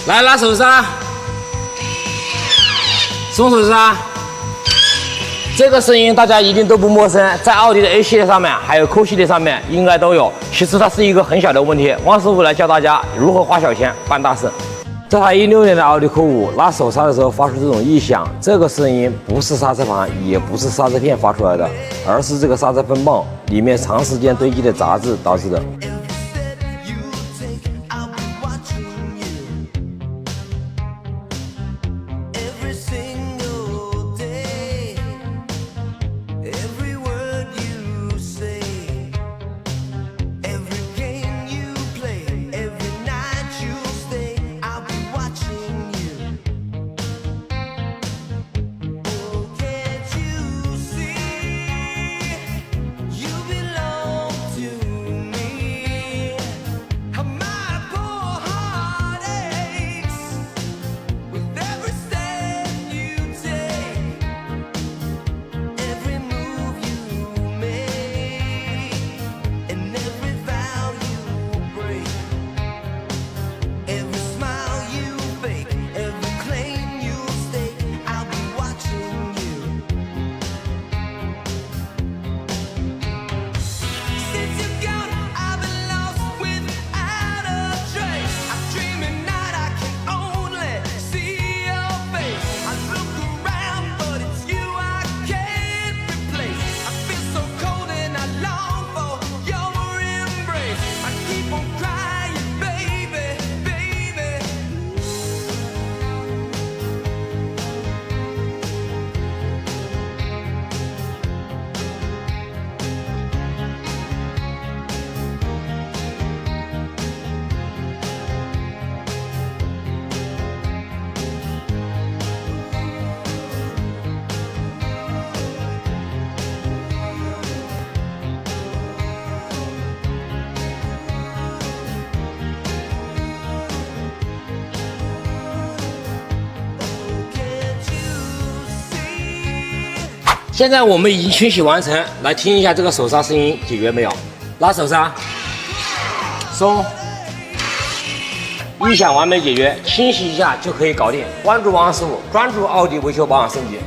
来拉手刹，松手刹。这个声音大家一定都不陌生，在奥迪的 A 系列上面，还有 Q 系列上面应该都有。其实它是一个很小的问题，汪师傅来教大家如何花小钱办大事。这台16年的奥迪 Q5拉手刹的时候发出这种异响，这个声音不是刹车盘，也不是刹车片发出来的，而是这个刹车分泵里面长时间堆积的杂质导致的。 现在我们已经清洗完成，来听一下这个手刹声音解决没有？拉手刹，松，异响完美解决，清洗一下就可以搞定。关注王师傅，专注奥迪维修保养升级。